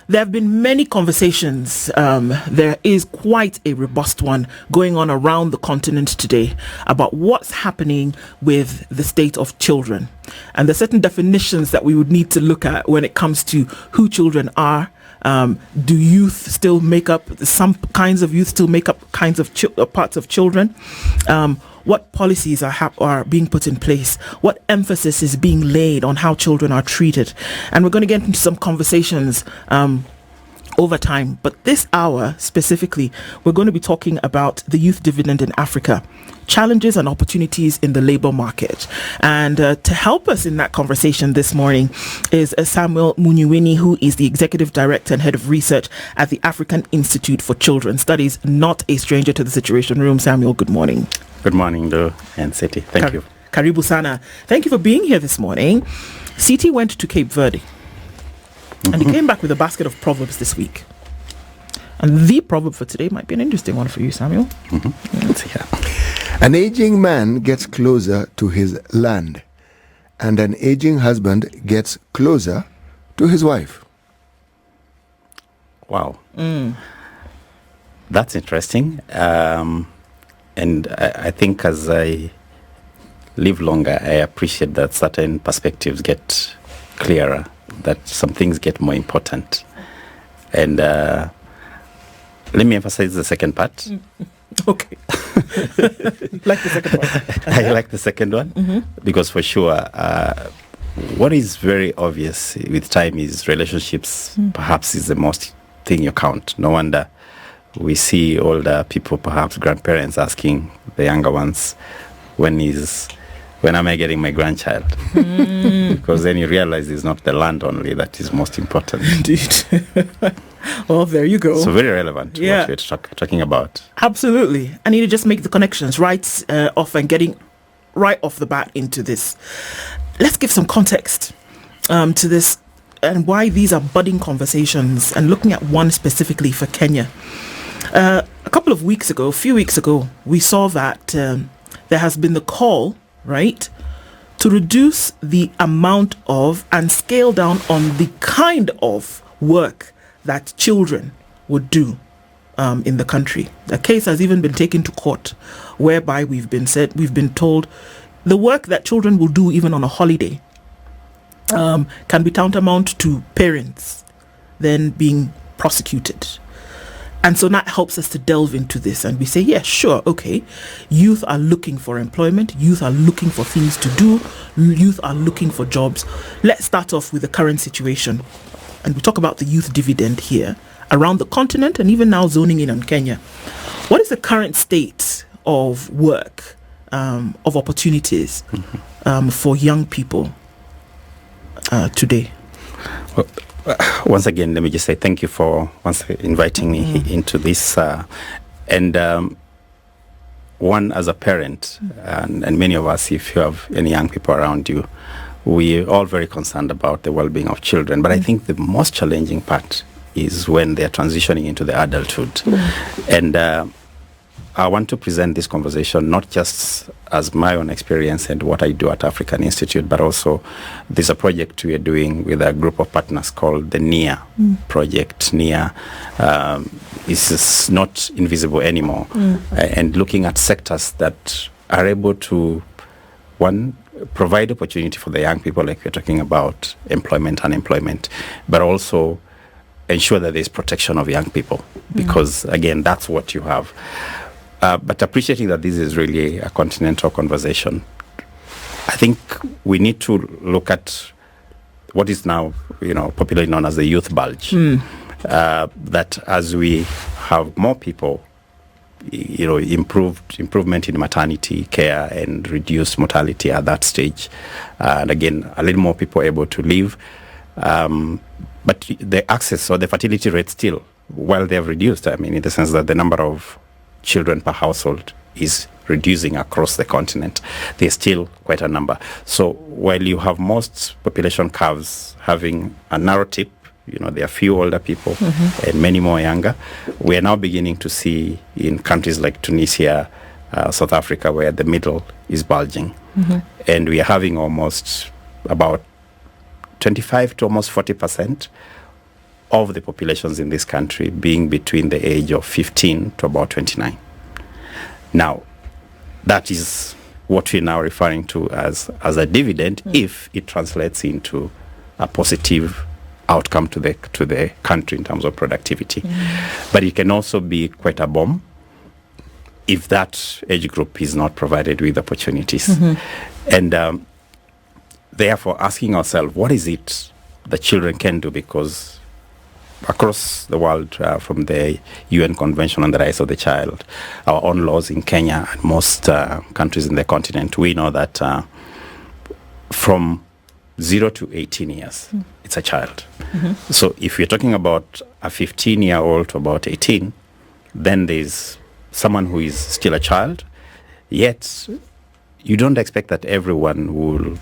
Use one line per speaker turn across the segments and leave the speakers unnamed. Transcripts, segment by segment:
There have been many conversations. There is quite a robust one going on around the continent today about what's happening with the state of children. And there's certain definitions that we would need to look at when it comes to who children are. Do youth still make up, some kinds of youth still make up kinds of parts of children? What policies are being put in place? What emphasis is being laid on how children are treated? And we're going to get into some conversations over time. But this hour specifically, we're going to be talking about the youth dividend in Africa, challenges and opportunities in the labor market. And to help us in that conversation this morning is Samuel Munyuwiny, who is the Executive Director and Head of Research at the African Institute for Children's Studies. Not a stranger to the Situation Room. Samuel, good morning.
Good morning, Do and Seti. Thank you.
Karibu Sana. Thank you for being here this morning. Siti went to Cape Verde and he came back with a basket of proverbs this week. And the proverb for today might be an interesting one for you, Samuel.
Let's hear.
An aging man gets closer to his land, and an aging husband gets closer to his wife.
Wow. That's interesting. And I think as I live longer, I appreciate that certain perspectives get clearer, that some things get more important. And let me emphasize the second part.
Okay. Like the second one.
I like the second one because for sure, what is very obvious with time is relationships perhaps is the most thing you count. No wonder we see older people, perhaps grandparents, asking the younger ones, when am I getting my grandchild? Because then you realize it's not the land only that is most important.
Indeed. Well, there you go.
So very relevant to what we're talking about.
Absolutely. I need to just make the connections right off and getting right off the bat into this. Let's give some context to this and why these are budding conversations, and looking at one specifically for Kenya. A few weeks ago, we saw that there has been the call, right, to reduce the amount of and scale down on the kind of work that children would do in the country. The case has even been taken to court, whereby we've been told the work that children will do even on a holiday can be tantamount to parents then being prosecuted. And so that helps us to delve into this, and we say, yeah, sure, okay. Youth are looking for employment. Youth are looking for things to do. Youth are looking for jobs. Let's start off with the current situation. And we talk about the youth dividend here around the continent and even now zoning in on Kenya. What is the current state of work, of opportunities for young people today?
Well, once again, let me just say thank you for inviting me into this. One, as a parent, and many of us, if you have any young people around you, we're all very concerned about the well-being of children. But I think the most challenging part is when they're transitioning into the adulthood. And I want to present this conversation not just as my own experience and what I do at African Institute, but also there's a project we are doing with a group of partners called the NIA project. NIA is not invisible anymore. And looking at sectors that are able to, one, provide opportunity for the young people, like we're talking about employment, unemployment, but also ensure that there's protection of young people, because again, that's what you have. But appreciating that this is really a continental conversation, I think we need to look at what is now, popularly known as the youth bulge. That as we have more people, improvement in maternity care and reduced mortality at that stage, and again, a little more people able to live, but the access or the fertility rate still, while they have reduced, in the sense that the number of children per household is reducing across the continent, there's still quite a number. So while you have most population curves having a narrow tip, there are few older people and many more younger, we are now beginning to see in countries like Tunisia, South Africa, where the middle is bulging. And we are having almost about 25 to almost 40% of the populations in this country being between the age of 15 to about 29. Now, that is what we're now referring to as a dividend if it translates into a positive outcome to the country in terms of productivity. But it can also be quite a bomb if that age group is not provided with opportunities. And therefore asking ourselves, what is it that children can do? Because across the world, from the UN Convention on the Rights of the Child, our own laws in Kenya and most countries in the continent, we know that from 0 to 18 years, it's a child. So if you're talking about a 15-year-old to about 18, then there's someone who is still a child, yet you don't expect that everyone will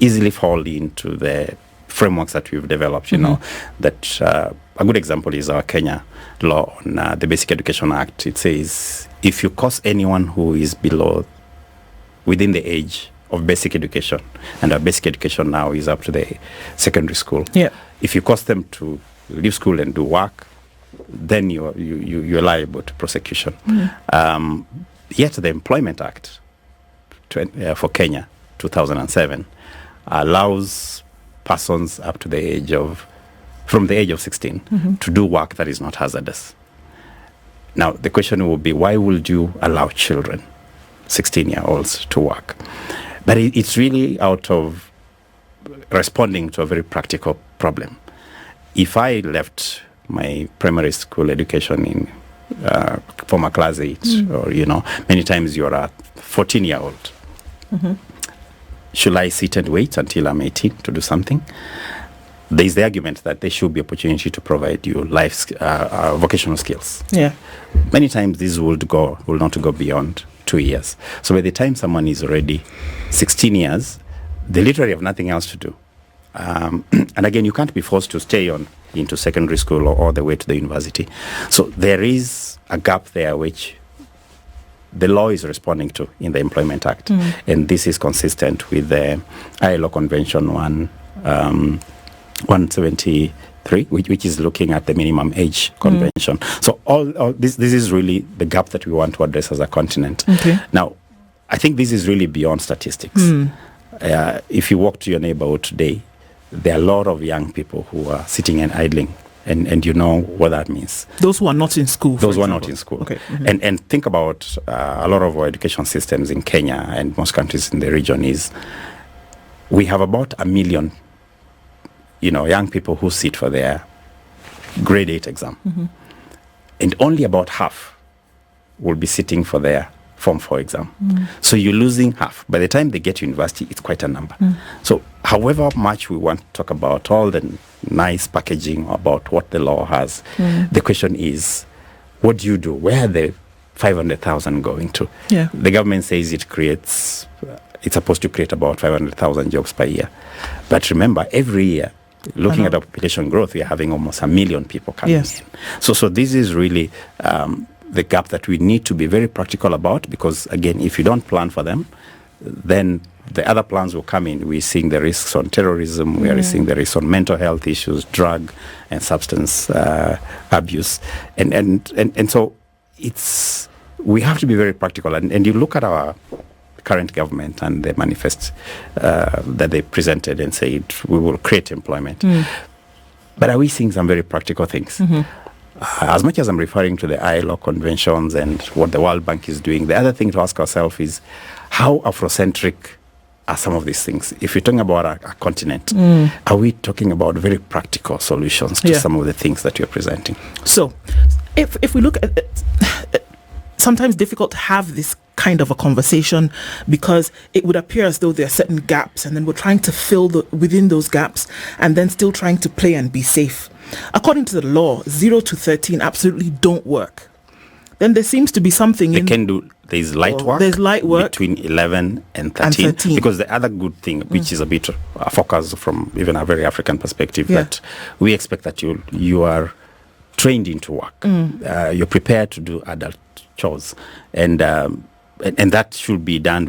easily fall into the frameworks that we've developed, you know, that a good example is our Kenya law on the Basic Education Act. It says if you course anyone who is within the age of basic education, and our basic education now is up to the secondary school.
Yeah.
If you cause them to leave school and do work, then you're liable to prosecution. Yet the Employment Act for Kenya, 2007, allows persons up to the age of, from the age of 16, to do work that is not hazardous. Now, the question will be, why would you allow children, 16-year-olds, to work? But it's really out of responding to a very practical problem. If I left my primary school education in former class 8, or, you know, many times you're a 14-year-old, should I sit and wait until I'm 18 to do something? There's the argument that there should be opportunity to provide you vocational skills.
Yeah.
Many times these will not go beyond 2 years. So by the time someone is already 16 years, they literally have nothing else to do. And again, you can't be forced to stay on into secondary school or all the way to the university. So there is a gap there which the law is responding to in the Employment Act. And this is consistent with the ILO Convention 173, which is looking at the minimum age convention. So all this is really the gap that we want to address as a continent.
Okay.
Now, I think this is really beyond statistics. If you walk to your neighborhood today, there are a lot of young people who are sitting and idling. And you know what that means.
Those who are not in school.
Those who are not in school.
Okay.
And think about a lot of our education systems in Kenya and most countries in the region is we have about 1 million, you know, young people who sit for their grade 8 exam. And only about half will be sitting for their Form 4 exam. So you're losing half. By the time they get to university, it's quite a number. So however much we want to talk about all the nice packaging about what the law has, the question is, what do you do? Where are the 500,000 going to?
Yeah.
The government says it's supposed to create about 500,000 jobs per year. But remember, every year, looking at our population growth, we are having almost 1 million people coming in. So this is really the gap that we need to be very practical about, because again, if you don't plan for them, then the other plans will come in. We're seeing the risks on terrorism, we are seeing the risks on mental health issues, drug and substance abuse. And so we have to be very practical. And you look at our current government and the manifest that they presented and said, we will create employment. But are we seeing some very practical things? As much as I'm referring to the ILO conventions and what the World Bank is doing, the other thing to ask ourselves is how Afrocentric are some of these things? If you're talking about a continent, are we talking about very practical solutions to some of the things that you're presenting?
So if we look at it, sometimes difficult to have this kind of a conversation because it would appear as though there are certain gaps, and then we're trying to fill within those gaps and then still trying to play and be safe. According to the law, 0 to 13 absolutely don't work. Then there seems to be something
there's light work.
There's light work
between 11 and 13. Because the other good thing, which is a bit a focus from even a very African perspective, that we expect that you are trained into work. You're prepared to do adult chores. And that should be done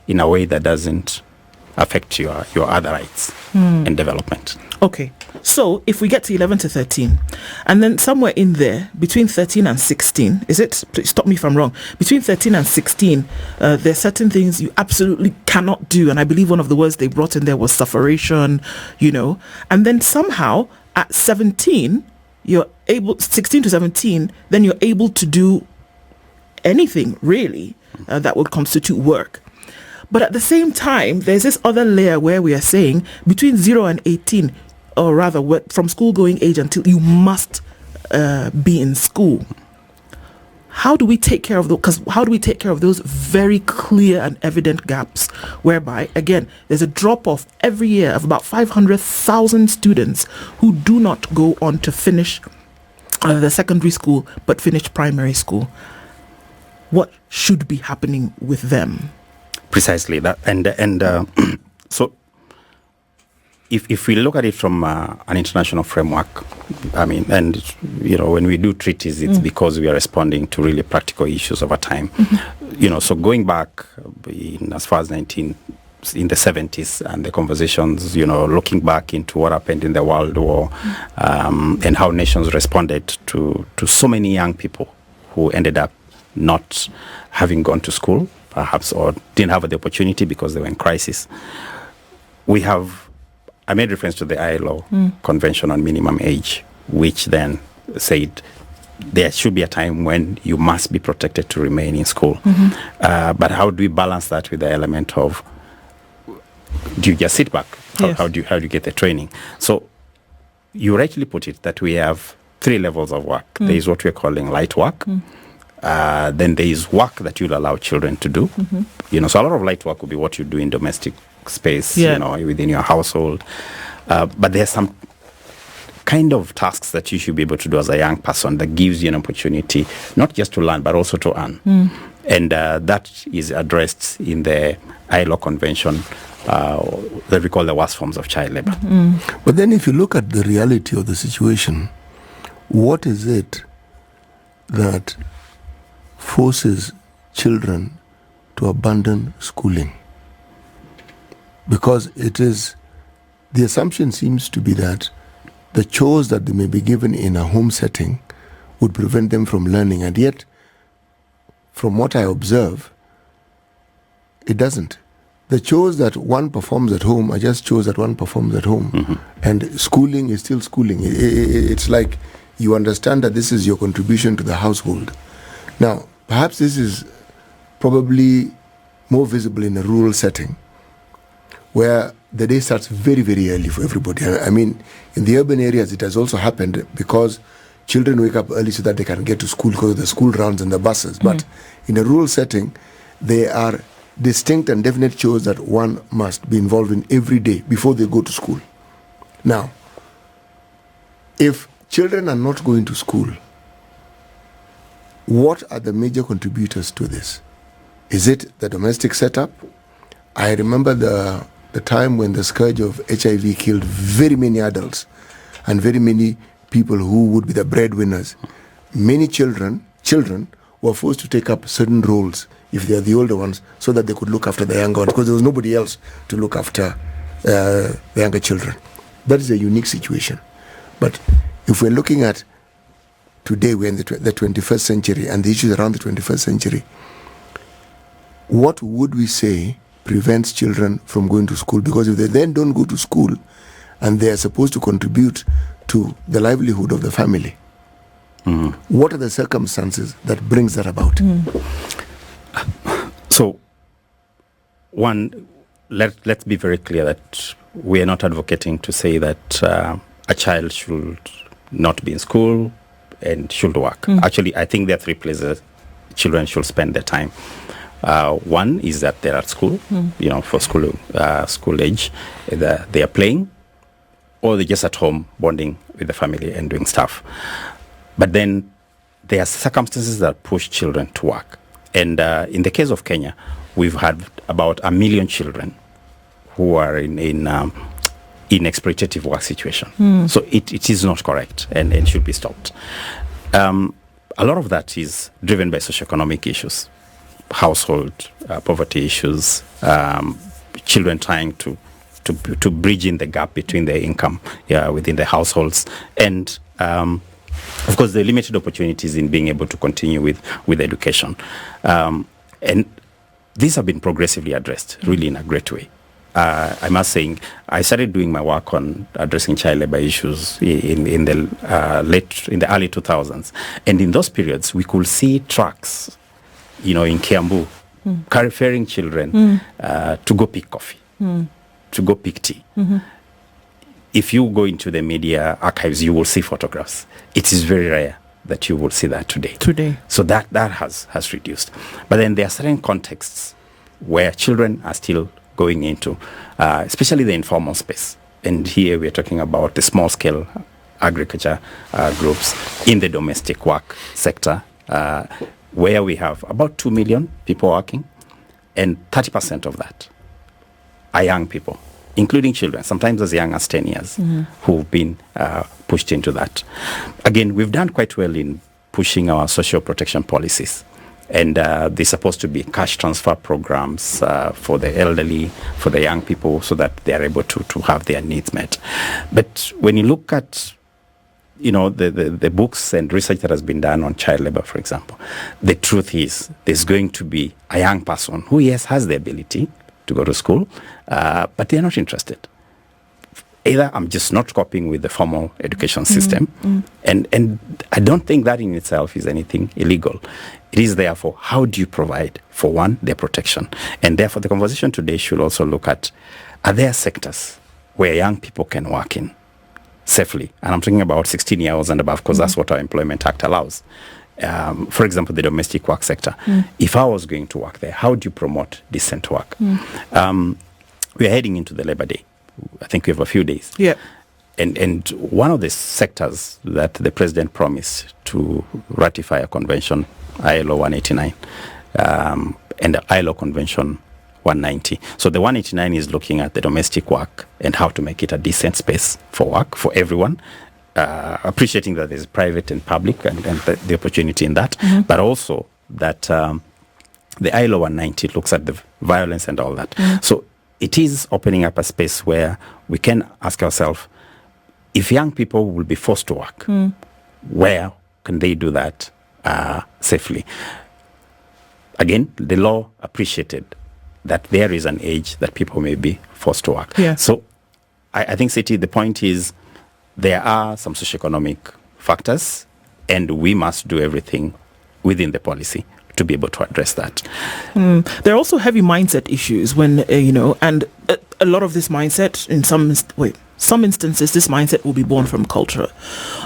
in a way that doesn't affect your other rights and development.
Okay. So if we get to 11 to 13, and then somewhere in there, between 13 and 16, is it, please stop me if I'm wrong, between 13 and 16, there are certain things you absolutely cannot do. And I believe one of the words they brought in there was sufferation, and then somehow at 17, 16 to 17, then you're able to do anything really that would constitute work. But at the same time, there's this other layer where we are saying between 0 and 18, or rather from school going age until you must be in school. How do we take care of those very clear and evident gaps whereby, again, there's a drop off every year of about 500,000 students who do not go on to finish the secondary school but finish primary school? What should be happening with them?
Precisely that, and so if we look at it from an international framework, I mean, and when we do treaties, it's because we are responding to really practical issues over time. So going back as far as in the 70s and the conversations, looking back into what happened in the World War and how nations responded to so many young people who ended up not having gone to school, perhaps, or didn't have the opportunity because they were in crisis. I made reference to the ILO Convention on Minimum Age, which then said there should be a time when you must be protected to remain in school. But how do we balance that with the element of, do you just sit back? How do you get the training? So you rightly put it that we have 3 levels of work. There is what we're calling light work. Then there is work that you'll allow children to do. So a lot of light work will be what you do in domestic space, within your household. But there's some kind of tasks that you should be able to do as a young person that gives you an opportunity not just to learn but also to earn. And that is addressed in the ILO Convention that we call the worst forms of child labor.
But then if you look at the reality of the situation, what is it that forces children to abandon schooling? Because the assumption seems to be that the chores that they may be given in a home setting would prevent them from learning, and yet, from what I observe, it doesn't. The chores that one performs at home are just chores that one performs at home, and schooling is still schooling. It's like you understand that this is your contribution to the household. Now, perhaps this is probably more visible in a rural setting, where the day starts very, very early for everybody. I mean, in the urban areas, it has also happened because children wake up early so that they can get to school because of the school rounds and the buses. But in a rural setting, there are distinct and definite chores that one must be involved in every day before they go to school. Now, if children are not going to school, what are the major contributors to this? Is it the domestic setup? I remember the time when the scourge of HIV killed very many adults and very many people who would be the breadwinners. Many children were forced to take up certain roles, if they are the older ones, so that they could look after the younger ones, because there was nobody else to look after the younger children. That is a unique situation. But if we're looking at today, we're in the 21st century, and the issues around the 21st century, what would we say prevents children from going to school? Because if they then don't go to school and they are supposed to contribute to the livelihood of the family, what are the circumstances that brings that about?
So, one, let's be very clear that we are not advocating to say that a child should not be in school and should work. Actually, I think there are 3 places children should spend their time. One is that they're at school, for school age. Either they are playing or they're just at home bonding with the family and doing stuff. But then there are circumstances that push children to work. And in the case of Kenya, we've had about 1 million children who are in exploitative work situation. So it is not correct and should be stopped. A lot of that is driven by socioeconomic issues, household poverty issues, children trying to to bridge in the gap between the income within the households, and of course the limited opportunities in being able to continue with education. And these have been progressively addressed really in a great way. I must say, I started doing my work on addressing child labor issues in the early 2000s, and in those periods we could see trucks, in Kiambu, carrying children to go pick coffee, to go pick tea. Mm-hmm. If you go into the media archives, you will see photographs. It is very rare that you will see that today. So that has reduced. But then there are certain contexts where children are still going into, especially the informal space. And here we're talking about the small-scale agriculture groups in the domestic work sector, where we have about 2 million people working, and 30% of that are young people, including children, sometimes as young as 10 years, who've been pushed into that. Again, we've done quite well in pushing our social protection policies. And they're supposed to be cash transfer programs for the elderly, for the young people, so that they are able to have their needs met. But when you look at, the books and research that has been done on child labor, for example, the truth is there's going to be a young person who, yes, has the ability to go to school, but they're not interested. Either I'm just not coping with the formal education system, and I don't think that in itself is anything illegal. It is therefore, how do you provide, for one, their protection? And therefore, the conversation today should also look at, are there sectors where young people can work in safely? And I'm talking about 16-year-olds and above, because that's what our Employment Act allows. For example, the domestic work sector. If I was going to work there, how do you promote decent work? We are heading into the Labor Day. I think we have a few days. Yeah. And one of the sectors that the president promised to ratify a convention, ILO 189, and the ILO Convention 190. So the 189 is looking at the domestic work and how to make it a decent space for work for everyone, appreciating that there's private and public and the opportunity in that, but also that the ILO 190 looks at the violence and all that. So it is opening up a space where we can ask ourselves, if young people will be forced to work, where can they do that safely? Again, the law appreciated that there is an age that people may be forced to work. Yeah. So I think, Seti, the point is there are some socioeconomic factors, and we must do everything within the policy to be able to address that.
There are also heavy mindset issues when, and a lot of this mindset, in some instances, this mindset will be born from culture,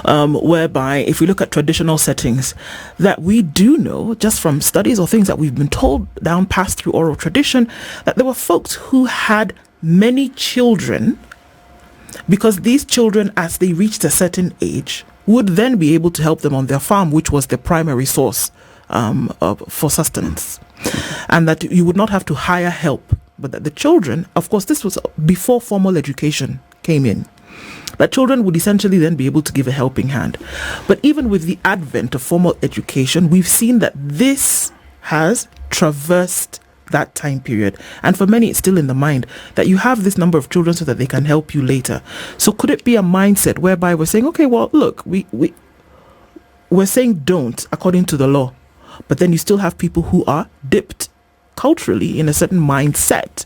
whereby if we look at traditional settings, that we do know, just from studies or things that we've been told down past through oral tradition, that there were folks who had many children, because these children, as they reached a certain age, would then be able to help them on their farm, which was the primary source for sustenance, and that you would not have to hire help, but that the children, of course, this was before formal education came in, that children would essentially then be able to give a helping hand. But even with the advent of formal education, we've seen that this has traversed that time period, and for many it's still in the mind that you have this number of children so that they can help you later. So could it be a mindset whereby we're saying, okay, well, look, we're saying don't according to the law, but then you still have people who are dipped culturally in a certain mindset?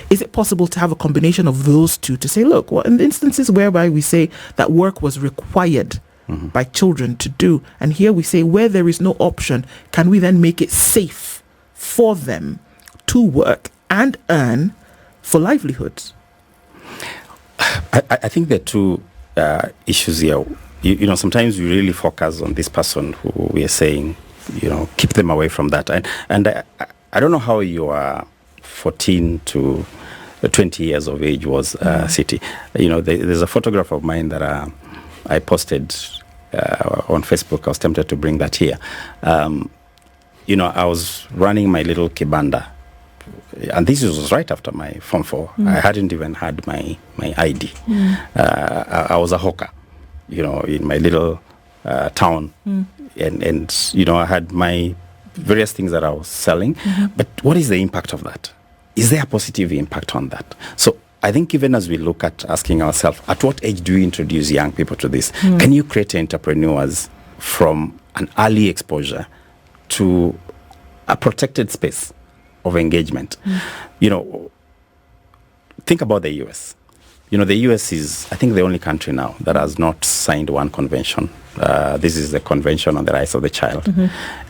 Is it possible to have a combination of those two to say, look, well, in the instances whereby we say that work was required by children to do, and here we say where there is no option, can we then make it safe for them to work and earn for livelihoods?
I think there are two issues here. Sometimes we really focus on this person who we are saying, keep them away from that. And I don't know how your 14 to 20 years of age was, City. There's a photograph of mine that I posted on Facebook. I was tempted to bring that here. I was running my little kibanda, and this was right after my Form 4. I hadn't even had my ID. I was a hawker, in my little town. And I had my various things that I was selling. But what is the impact of that? Is there a positive impact on that? So I think even as we look at asking ourselves, at what age do we introduce young people to this? Can you create entrepreneurs from an early exposure to a protected space of engagement? You know, think about the US. You know, the US is, I think, the only country now that has not signed one convention. This is the Convention on the Rights of the Child.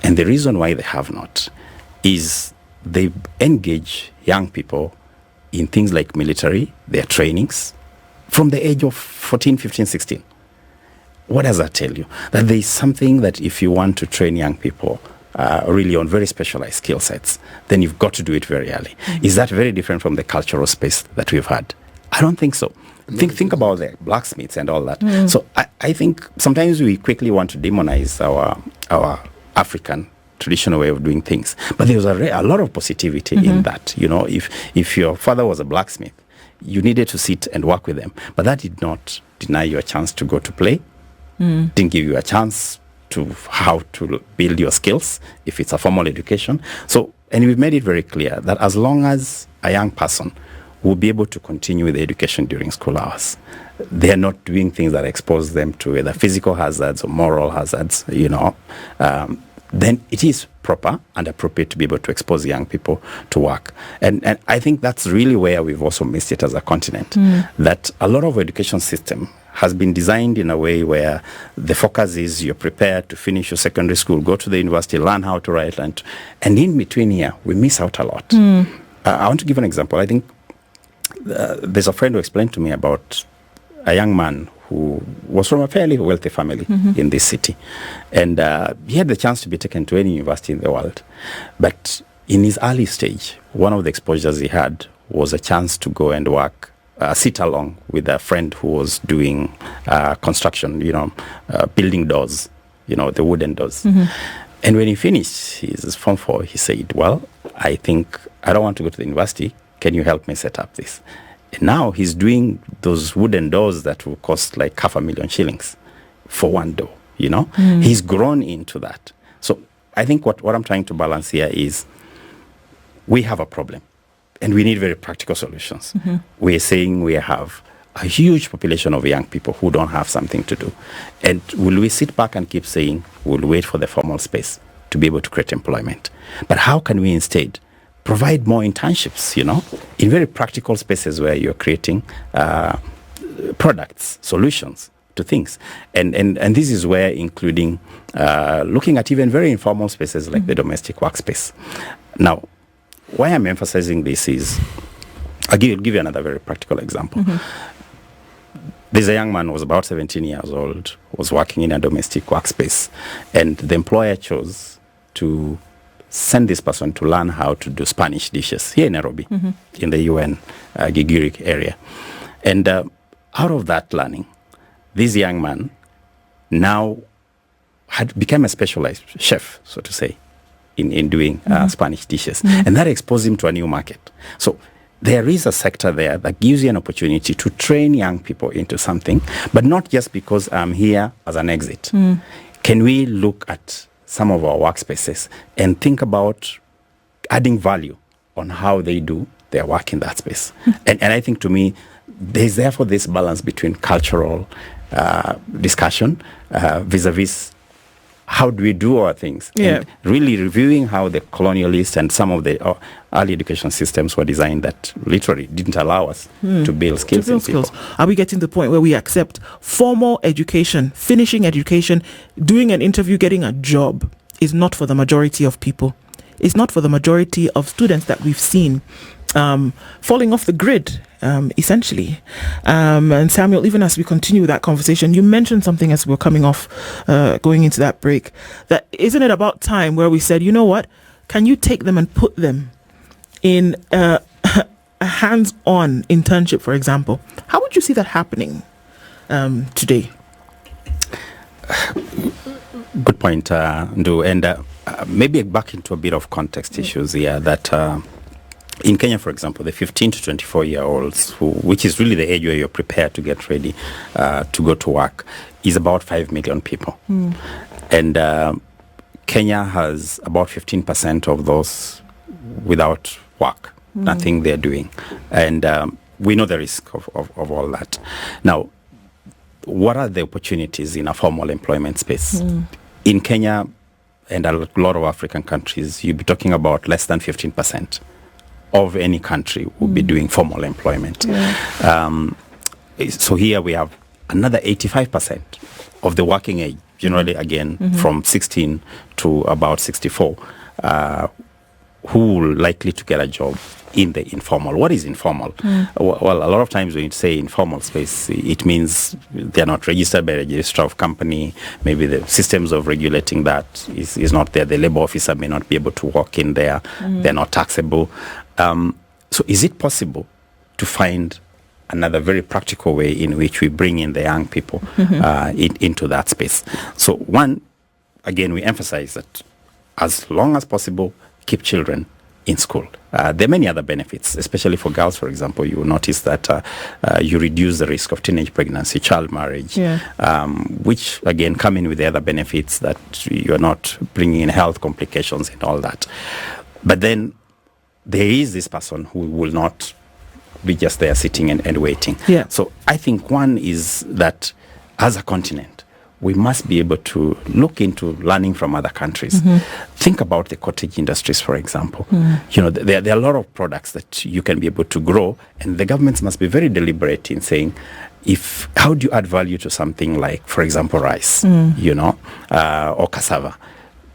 And the reason why they have not is they engage young people in things like military, their trainings, from the age of 14, 15, 16. What does that tell you? That there is something that if you want to train young people really on very specialized skill sets, then you've got to do it very early. Is that very different from the cultural space that we've had? I don't think so. Think about the blacksmiths and all that. So I think sometimes we quickly want to demonize our African traditional way of doing things. But there's a lot of positivity in that. You know, if your father was a blacksmith, you needed to sit and work with them. But that did not deny you a chance to go to play. Didn't give you a chance to how to build your skills if it's a formal education. So, and we've made it very clear that as long as a young person will be able to continue with the education during school hours, they are not doing things that expose them to either physical hazards or moral hazards, you know, then it is proper and appropriate to be able to expose young people to work. And I think that's really where we've also missed it as a continent, that a lot of education system has been designed in a way where the focus is you're prepared to finish your secondary school, go to the university, learn how to write, and in between here, we miss out a lot. I want to give an example. I think there's a friend who explained to me about a young man who was from a fairly wealthy family in this city. And he had the chance to be taken to any university in the world. But in his early stage, one of the exposures he had was a chance to go and work, sit along with a friend who was doing construction, you know, building doors, you know, the wooden doors. And when he finished his Form 4, he said, well, I think I don't want to go to the university. Can you help me set up this? And now he's doing those wooden doors that will cost like 500,000 shillings for one door, you know? He's grown into that. So I think what I'm trying to balance here is we have a problem and we need very practical solutions. We're saying we have a huge population of young people who don't have something to do. And will we sit back and keep saying we'll wait for the formal space to be able to create employment? But how can we instead provide more internships, you know, in very practical spaces where you're creating products, solutions to things. And this is where including looking at even very informal spaces like the domestic workspace. Now, why I'm emphasizing this is, I'll give you another very practical example. There's a young man who was about 17 years old, was working in a domestic workspace, and the employer chose to send this person to learn how to do Spanish dishes here in Nairobi, in the UN Gigiri area. And out of that learning, this young man now had become a specialized chef, so to say, in doing Spanish dishes. And that exposed him to a new market. So there is a sector there that gives you an opportunity to train young people into something, but not just because I'm here as an exit. Can we look at some of our workspaces and think about adding value on how they do their work in that space? And I think, to me, there's therefore this balance between cultural discussion vis-a-vis how do we do our things, and really reviewing how the colonialists and some of the early education systems were designed that literally didn't allow us to build skills in people.
Are we getting to the point where we accept formal education, finishing education, doing an interview, getting a job is not for the majority of people? It's not for the majority of students that we've seen falling off the grid, essentially. And Samuel, even as we continue that conversation, you mentioned something as we're coming off, going into that break, that isn't it about time where we said, you know what, can you take them and put them in a hands-on internship, for example? How would you see that happening today?
Good point, Ndu. And maybe back into a bit of context issues here, that in Kenya, for example, the 15 to 24-year-olds, which is really the age where you're prepared to get ready to go to work, is about 5 million people. And Kenya has about 15% of those without work, nothing they're doing. And we know the risk of all that. Now, what are the opportunities in a formal employment space? In Kenya and a lot of African countries, you'll be talking about less than 15% of any country will be doing formal employment. So here we have another 85% of the working age, generally again from 16 to about 64, who will likely to get a job in the informal. What is informal? Well, a lot of times when you say informal space, it means they're not registered by the registrar of company. Maybe the systems of regulating that is not there. The labor officer may not be able to walk in there. They're not taxable. So is it possible to find another very practical way in which we bring in the young people into that space? So one, again, we emphasize that as long as possible, keep children in school. There are many other benefits, especially for girls, for example. You will notice that you reduce the risk of teenage pregnancy, child marriage, which, again, come in with the other benefits that you're not bringing in health complications and all that. But then there is this person who will not be just there sitting and waiting. So I think one is that as a continent, we must be able to look into learning from other countries. Think about the cottage industries, for example. You know, there are a lot of products that you can be able to grow, and the governments must be very deliberate in saying, how do you add value to something like, for example, rice, or cassava?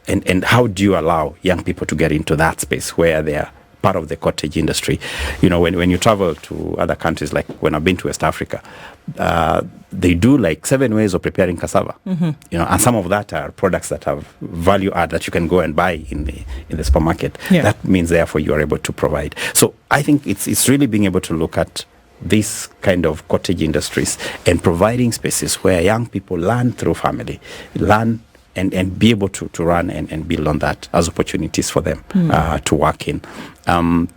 And how do you allow young people to get into that space where they are part of the cottage industry? You know, when you travel to other countries, like when I've been to West Africa, they do like 7 ways of preparing cassava. And some of that are products that have value add that you can go and buy in the supermarket. That means therefore you are able to provide. So I think it's really being able to look at this kind of cottage industries and providing spaces where young people learn through family, learn and be able to run and build on that as opportunities for them to work in. And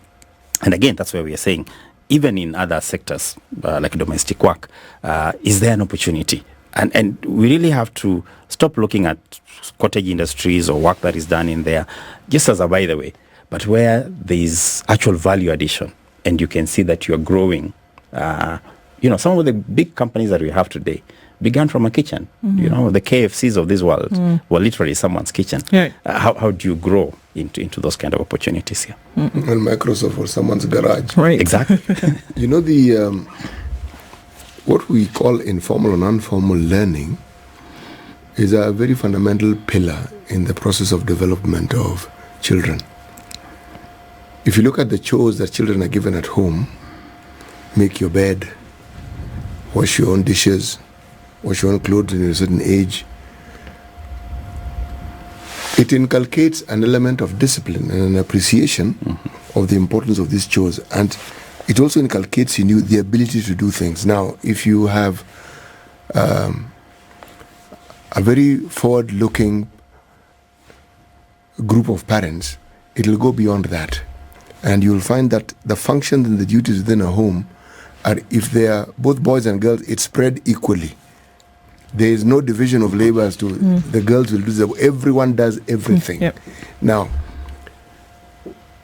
again, that's where we are saying, even in other sectors like domestic work, is there an opportunity? And we really have to stop looking at cottage industries or work that is done in there just as a by the way, but where there is actual value addition and you can see that you are growing. Some of the big companies that we have today began from a kitchen. The KFCs of this world were literally someone's kitchen. How do you grow into those kind of opportunities here?
And Microsoft or someone's garage.
Right.
Exactly.
The what we call informal and non-formal learning is a very fundamental pillar in the process of development of children. If you look at the chores that children are given at home, make your bed, wash your own dishes, wash your own clothes in a certain age, it inculcates an element of discipline and an appreciation of the importance of these chores. And it also inculcates in you the ability to do things. Now, if you have a very forward-looking group of parents, it will go beyond that. And you'll find that the functions and the duties within a home are, if they are both boys and girls, it's spread equally. There is no division of labor as to the girls will do that. Everyone does everything. Now,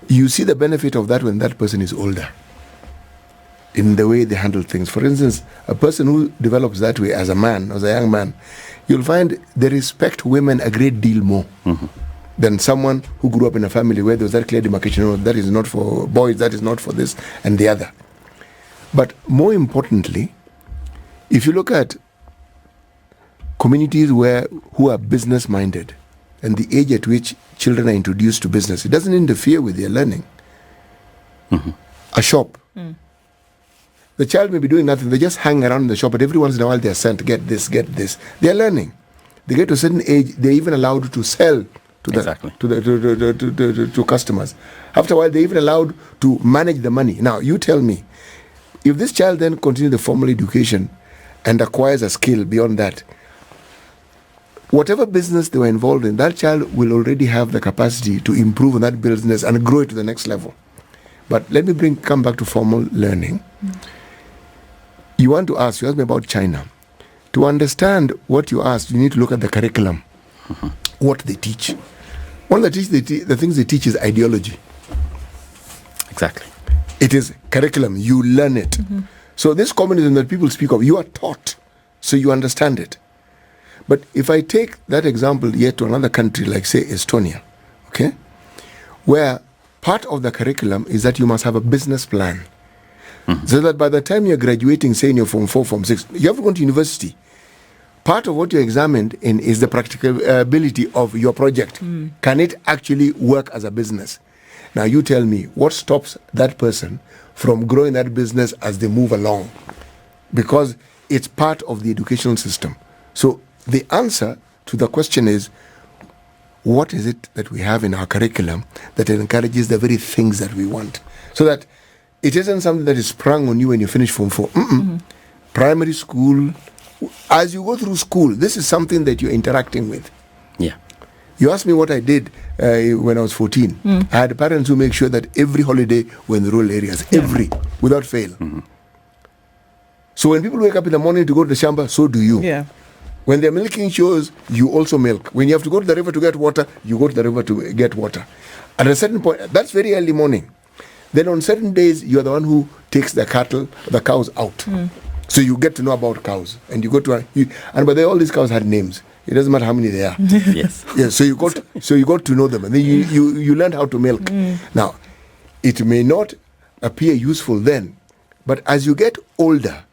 you see the benefit of that when that person is older, in the way they handle things. For instance, a person who develops that way as a man, as a young man, you'll find they respect women a great deal more than someone who grew up in a family where there was that clear demarcation. No, that is not for boys, that is not for this and the other. But more importantly, if you look at communities who are business-minded and the age at which children are introduced to business, it doesn't interfere with their learning. A shop. The child may be doing nothing. They just hang around in the shop, but every once in a while they are sent, get this. They are learning. They get to a certain age, they're even allowed to sell to customers. After a while, they're even allowed to manage the money. Now, you tell me, if this child then continues the formal education and acquires a skill beyond that, whatever business they were involved in, that child will already have the capacity to improve on that business and grow it to the next level. But let me come back to formal learning. You asked me about China. To understand what you asked, you need to look at the curriculum, what they teach. One of the things they teach is ideology.
Exactly.
It is curriculum. You learn it. So this communism that people speak of, you are taught, so you understand it. But if I take that example yet to another country, like say Estonia, okay, where part of the curriculum is that you must have a business plan. So that by the time you're graduating, say in your Form 4, Form 6, you have to go to university. Part of what you're examined in is the practicability of your project. Can it actually work as a business? Now you tell me, what stops that person from growing that business as they move along? Because it's part of the educational system. So the answer to the question is, what is it that we have in our curriculum that encourages the very things that we want? So that it isn't something that is sprung on you when you finish Form 4. Primary school, as you go through school, this is something that you're interacting with.
Yeah.
You asked me what I did when I was 14. I had parents who make sure that every holiday were in the rural areas, without fail. So when people wake up in the morning to go to the shamba, so do you.
Yeah.
When they're milking shows, you also milk. When you have to go to the river to get water, you go to the river to get water. At a certain point, that's very early morning. Then on certain days, you're the one who takes the cows out. So you get to know about cows. And you go to, and by the way, all these cows had names. It doesn't matter how many they are.
Yes.
Yeah, so you got to know them. And then you learned how to milk. Now, it may not appear useful then, but as you get older,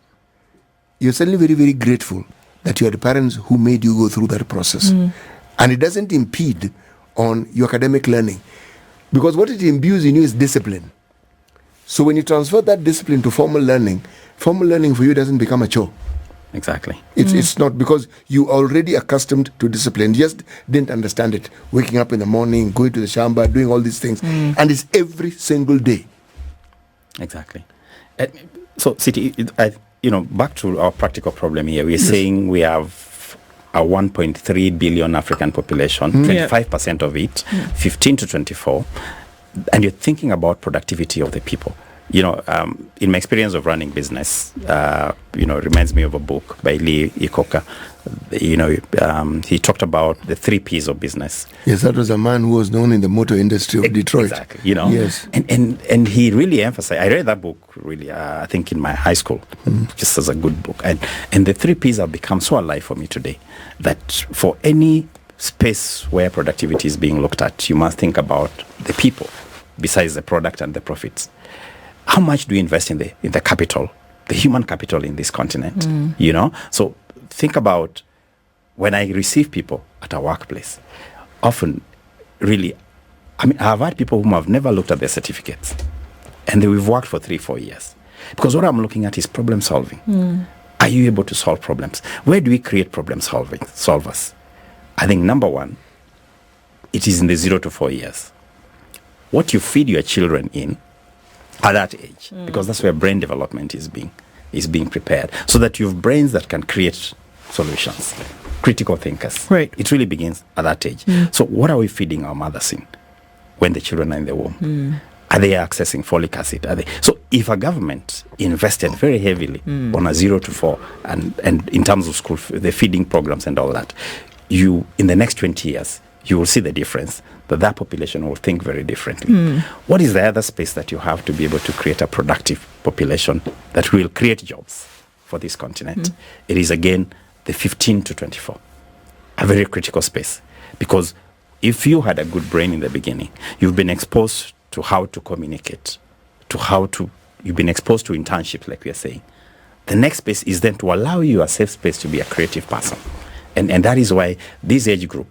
you're suddenly very, very grateful that you had parents who made you go through that process. And it doesn't impede on your academic learning. Because what it imbues in you is discipline. So when you transfer that discipline to formal learning for you doesn't become a chore.
Exactly.
It's not, because you already accustomed to discipline. You just didn't understand it. Waking up in the morning, going to the shamba, doing all these things. And it's every single day.
Exactly. So, Siti, back to our practical problem here. We're saying we have a 1.3 billion African population, 25% of it, 15 to 24, and you're thinking about productivity of the people. In my experience of running business, it reminds me of a book by Lee Iacocca. He talked about the 3 P's of business.
Yes, that was a man who was known in the motor industry of Detroit.
Exactly.
Yes.
And he really emphasized, I read that book really, I think in my high school, just as a good book. And the 3 P's have become so alive for me today that for any space where productivity is being looked at, you must think about the people besides the product and the profits. How much do we invest in the capital, the human capital in this continent? So think about when I receive people at a workplace. Often, really, I've had people whom I've never looked at their certificates, and we've worked for 3-4 years. Because what I'm looking at is problem solving. Are you able to solve problems? Where do we create problem solvers? I think number one, it is in the 0 to 4 years. What you feed your children in at that age, because that's where brain development is being prepared, so that you have brains that can create solutions, critical thinkers.
Right.
It really begins at that age. So what are we feeding our mothers in when the children are in the womb? Are they accessing folic acid? So if a government invested very heavily on a 0 to 4 and in terms of school, the feeding programs and all that, in the next 20 years, you will see the difference, that population will think very differently. What is the other space that you have to be able to create a productive population that will create jobs for this continent? It is, again, the 15 to 24, a very critical space. Because if you had a good brain in the beginning, you've been exposed to how to communicate, you've been exposed to internship, like we are saying. The next space is then to allow you a safe space to be a creative person. And that is why this age group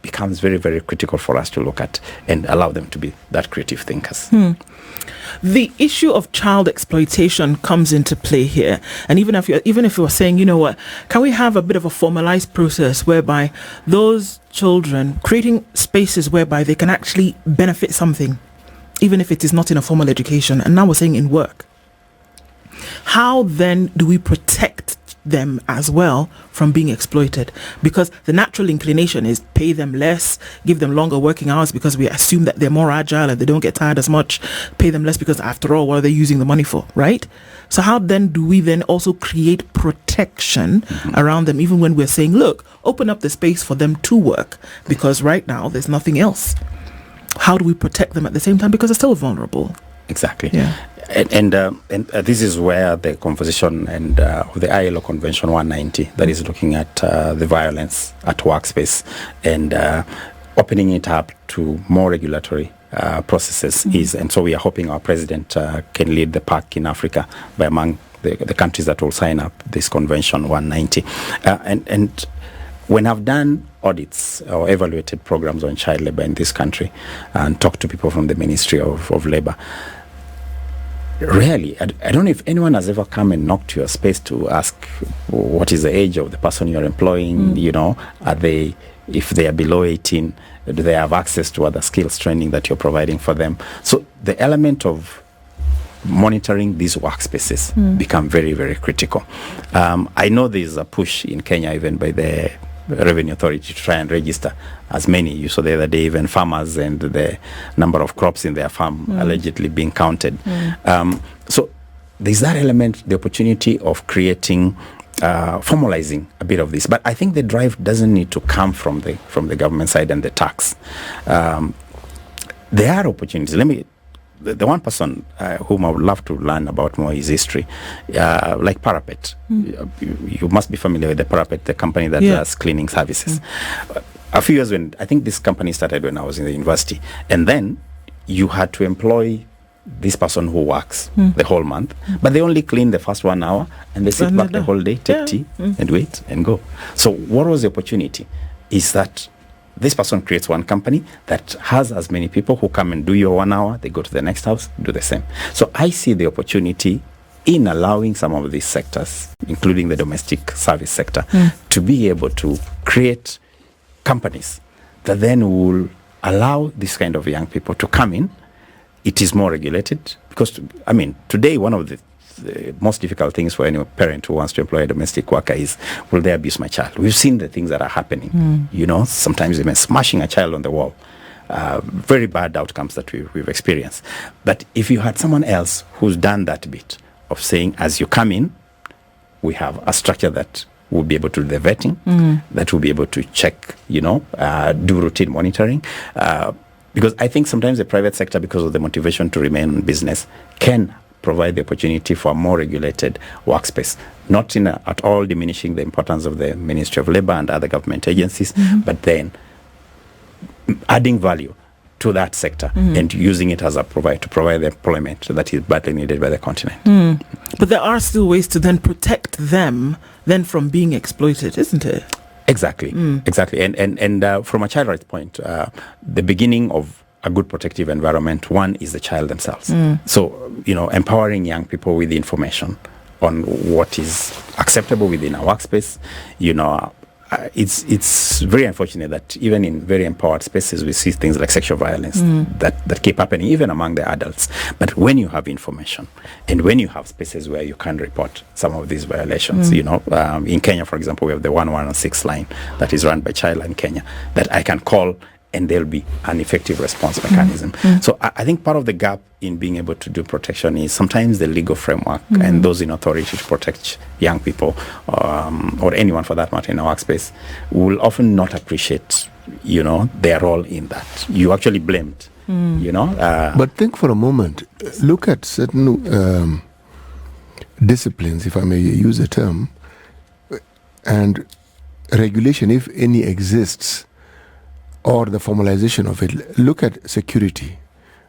becomes very, very critical for us to look at and allow them to be that creative thinkers.
The issue of child exploitation comes into play here. And even if you were saying, can we have a bit of a formalized process whereby those children creating spaces whereby they can actually benefit something, even if it is not in a formal education, and now we're saying in work. How then do we protect them as well from being exploited? Because the natural inclination is pay them less, give them longer working hours because we assume that they're more agile and they don't get tired as much, pay them less because after all, what are they using the money for, right? So how then do we then also create protection around them, even when we're saying, look, open up the space for them to work, because right now there's nothing else? How do we protect them at the same time, because they're still vulnerable?
Exactly.
Yeah.
And this is where the conversation and of the ILO Convention 190 that is looking at the violence at workspace and opening it up to more regulatory processes is. And so we are hoping our president can lead the pack in Africa by among the countries that will sign up this Convention 190. And when I've done audits or evaluated programs on child labor in this country and talked to people from the Ministry of Labor, really, I don't know if anyone has ever come and knocked your space to ask what is the age of the person you're employing, if they are below 18, do they have access to other skills training that you're providing for them? So the element of monitoring these workspaces become very, very critical. I know there's a push in Kenya even by the Revenue Authority to try and register as many. You saw the other day even farmers and the number of crops in their farm allegedly being counted. So there's that element, the opportunity of creating, formalizing a bit of this. But I think the drive doesn't need to come from the government side and the tax. There are opportunities. The one person whom I would love to learn about more is history, like Parapet. You must be familiar with the Parapet, the company that does cleaning services. A few years when, I think this company started when I was in the university, and then you had to employ this person who works the whole month, but they only clean the first 1 hour and they sit back the whole day, take tea and wait and go. So what was the opportunity is that this person creates one company that has as many people who come and do your 1 hour, they go to the next house, do the same. So I see the opportunity in allowing some of these sectors, including the domestic service sector, to be able to create companies that then will allow this kind of young people to come in. It is more regulated because, today one of the most difficult things for any parent who wants to employ a domestic worker is, will they abuse my child? We've seen the things that are happening, sometimes even smashing a child on the wall. Very bad outcomes that we've experienced. But if you had someone else who's done that bit of saying, as you come in, we have a structure that will be able to do the vetting, that will be able to check, do routine monitoring. Because I think sometimes the private sector, because of the motivation to remain in business, can provide the opportunity for a more regulated workspace, not at all diminishing the importance of the Ministry of Labor and other government agencies, but then adding value to that sector and using it as a to provide the employment that is badly needed by the continent.
But there are still ways to then protect them then from being exploited, isn't it?
Exactly. And from a child rights point, the beginning of a good protective environment, one is the child themselves. So, empowering young people with information on what is acceptable within our workspace. It's very unfortunate that even in very empowered spaces, we see things like sexual violence that keep happening, even among the adults. But when you have information and when you have spaces where you can report some of these violations, in Kenya, for example, we have the 116 line that is run by Childline Kenya that I can call and there'll be an effective response mechanism. So I think part of the gap in being able to do protection is sometimes the legal framework and those in authority to protect young people or anyone for that matter in our workspace will often not appreciate, their role in that. You actually blamed,
But think for a moment, look at certain disciplines, if I may use the term, and regulation, if any exists, or the formalization of it. Look at security.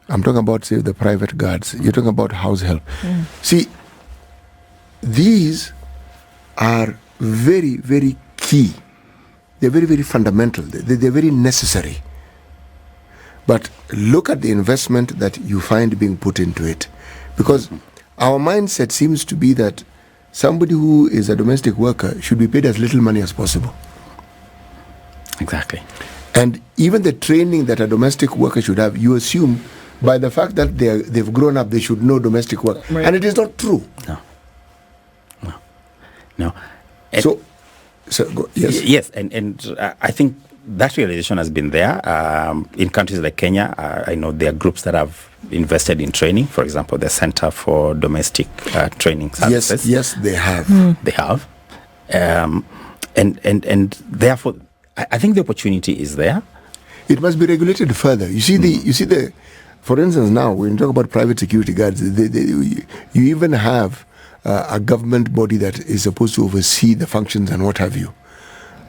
I'm talking about, say, the private guards. You're talking about house help. See, these are very, very key. They're very, very fundamental. They're very necessary. But look at the investment that you find being put into it. Because our mindset seems to be that somebody who is a domestic worker should be paid as little money as possible.
Exactly.
And even the training that a domestic worker should have, you assume by the fact that they've grown up, they should know domestic work. Right. And it is not true.
No.
Yes.
And I think that realization has been there. In countries like Kenya, I know there are groups that have invested in training. For example, the Center for Domestic Training Services.
Yes, they have.
They have. And therefore, I think the opportunity is there.
It must be regulated further. You see For instance, now when you talk about private security guards, you even have a government body that is supposed to oversee the functions and what have you.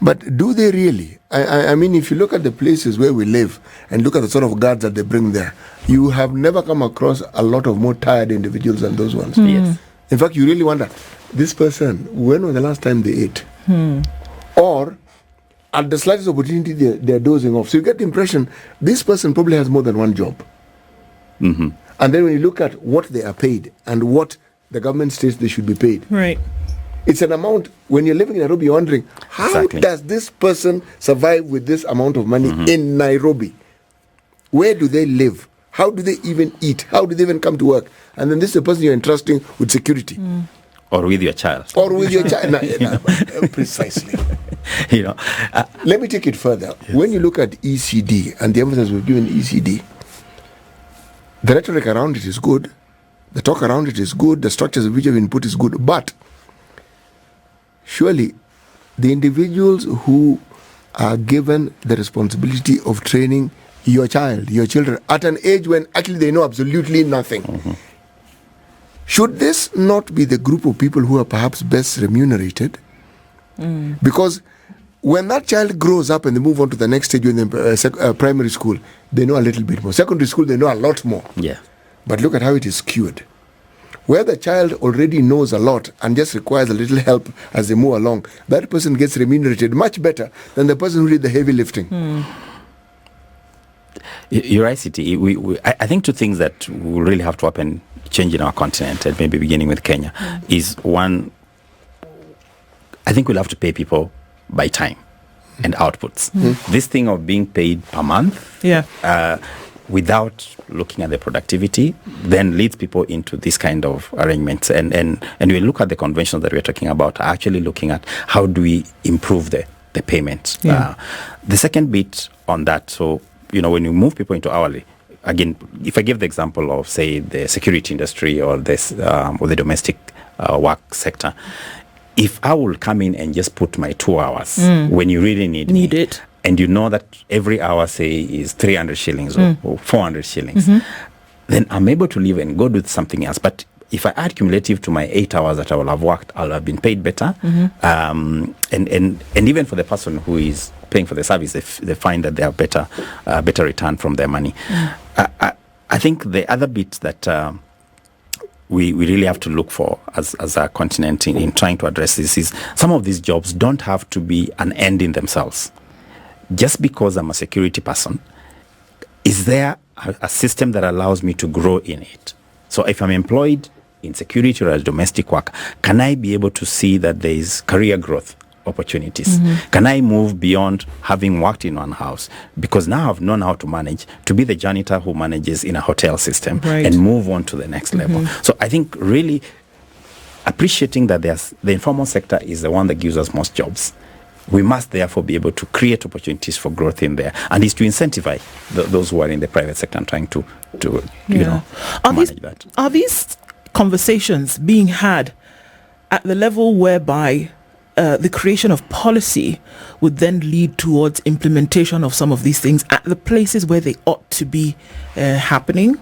But do they really? I mean, if you look at the places where we live and look at the sort of guards that they bring there, you have never come across a lot of more tired individuals than those ones.
Yes.
In fact, you really wonder, this person, when was the last time they ate? Or at the slightest opportunity, they're dozing off. So you get the impression this person probably has more than one job.
Mm-hmm.
And then when you look at what they are paid and what the government states they should be paid,
Right.
it's an amount. When you're living in Nairobi, you're wondering, how
Exactly.
does this person survive with this amount of money in Nairobi? Where do they live? How do they even eat? How do they even come to work? And then this is the person you're entrusting with security.
Or with your child.
Or with your child. Precisely.
You know,
Let me take it further. When you look at ECD and the emphasis we've given ECD, the rhetoric around it is good. The talk around it is good. The structures of which have been put is good. But surely the individuals who are given the responsibility of training your child, your children, at an age when actually they know absolutely nothing, should this not be the group of people who are perhaps best remunerated? Because when that child grows up and they move on to the next stage in the primary school, they know a little bit more. Secondary school, they know a lot more.
yeah.
But look at how it is skewed. Where the child already knows a lot and just requires a little help as they move along, that person gets remunerated much better than the person who did the heavy lifting.
You're right, City. I think two things that will really have to happen, change in our continent, and maybe beginning with Kenya, is one, I think we'll have to pay people by time and outputs. This thing of being paid per month, without looking at the productivity, then leads people into this kind of arrangements. And we look at the conventions that we're talking about, actually looking at how do we improve the payments. The second bit on that, so, you know, when you move people into hourly, again, if I give the example of, say, the security industry or this or the domestic work sector, if I will come in and just put my 2 hours when you really need
it,
and you know that every hour, say, is 300 shillings or 400 shillings, then I'm able to leave and go do something else. But if I add cumulative to my 8 hours that I will have worked, I'll have been paid better. And even for the person who is paying for the service, they find that they have better return from their money. I think the other bit that we really have to look for as a continent in trying to address this is some of these jobs don't have to be an end in themselves. Just because I'm a security person, is there a system that allows me to grow in it? So if I'm employed in security or as domestic work, can I be able to see that there is career growth opportunities? Can I move beyond having worked in one house, because now I've known how to manage, to be the janitor who manages in a hotel system and move on to the next level? So I think really appreciating that the informal sector is the one that gives us most jobs. We must therefore be able to create opportunities for growth in there, and is to incentivize those who are in the private sector and trying to manage that.
Are these conversations being had at the level whereby the creation of policy would then lead towards implementation of some of these things at the places where they ought to be happening?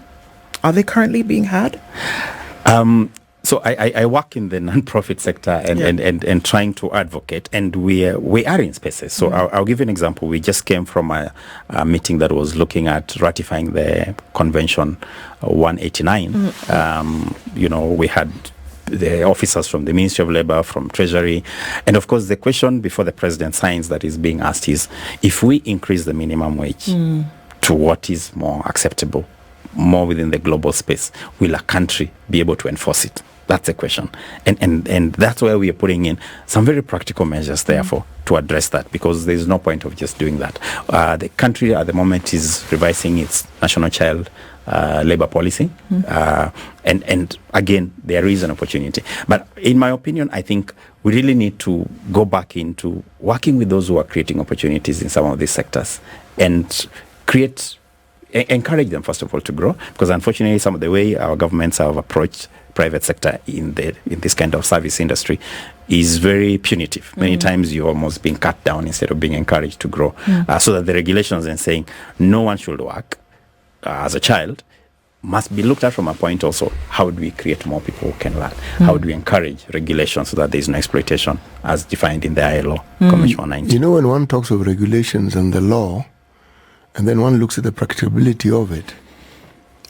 Are they currently being had?
So I work in the non-profit sector and trying to advocate, and we are in spaces. So I'll give you an example. We just came from a meeting that was looking at ratifying the Convention 189. We had the officers from the Ministry of Labour, from Treasury, and of course the question before the President signs that is being asked is, if we increase the minimum wage to what is more acceptable, more within the global space, will a country be able to enforce it? That's the question. And that's where we are putting in some very practical measures, therefore, to address that, because there's no point of just doing that. The country at the moment is revising its national child labor policy. And again, there is an opportunity. But in my opinion, I think we really need to go back into working with those who are creating opportunities in some of these sectors and encourage them, first of all, to grow, because unfortunately some of the way our governments have approached private sector in this kind of service industry is very punitive. Many times you're almost being cut down instead of being encouraged to grow. So that the regulations are saying no one should work as a child must be looked at from a point also, how do we create more people who can learn? How do we encourage regulation so that there is no exploitation as defined in the ILO Convention 190?
You know, when one talks of regulations and the law, and then one looks at the practicability of it,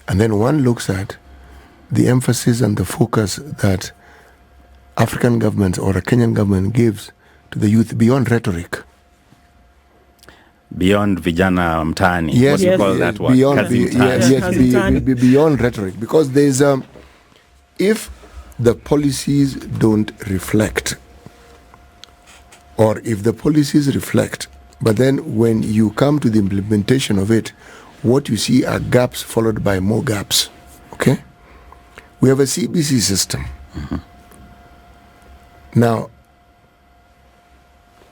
and then one looks at the emphasis and the focus that African governments or a Kenyan government gives to the youth beyond rhetoric.
Beyond vijana mtaani,
Yes,
what do you call that one?
beyond,
Kazi mtaani.
beyond rhetoric. Because there's if the policies don't reflect, or if the policies reflect, but then when you come to the implementation of it, what you see are gaps followed by more gaps. Okay? We have a CBC system. Now,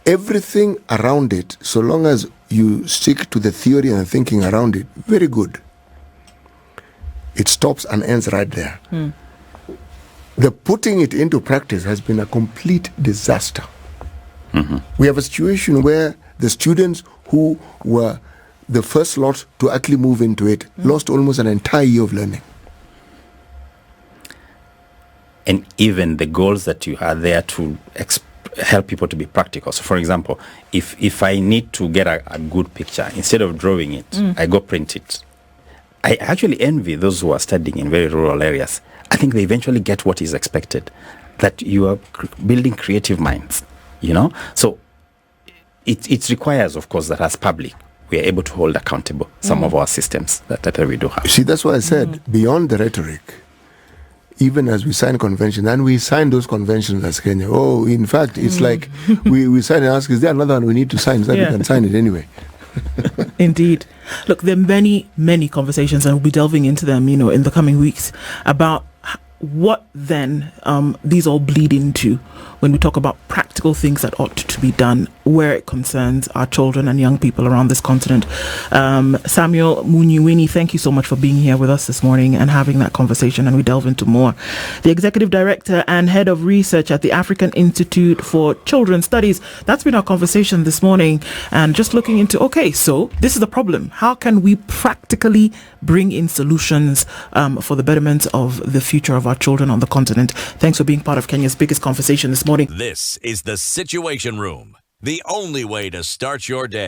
everything around it, so long as you stick to the theory and the thinking around it, very good. It stops and ends right there. The putting it into practice has been a complete disaster. We have a situation where the students who were the first lot to actually move into it lost almost an entire year of learning.
And even the goals that you are there to help people to be practical. So, for example, if I need to get a good picture, instead of drawing it, I go print it. I actually envy those who are studying in very rural areas. I think they eventually get what is expected, that you are building creative minds, you know? So it requires, of course, that as public, we are able to hold accountable some of our systems that we do have.
See, that's why I said, beyond the rhetoric, even as we sign conventions, and we sign those conventions as Kenya. Oh, in fact, it's like we sign and ask, is there another one we need to sign? So that we can sign it anyway.
Indeed. Look, there are many, many conversations, and we'll be delving into them, in the coming weeks, about what then these all bleed into when we talk about practical things that ought to be done where it concerns our children and young people around this continent. Samuel Munyuwiny, thank you so much for being here with us this morning and having that conversation, and we delve into more. The Executive Director and Head of Research at the African Institute for Children's Studies. That's been our conversation this morning, and just looking into, okay, so this is the problem. How can we practically bring in solutions for the betterment of the future of our children on the continent? Thanks for being part of Kenya's biggest conversation this morning.
This is the Situation Room, the only way to start your day.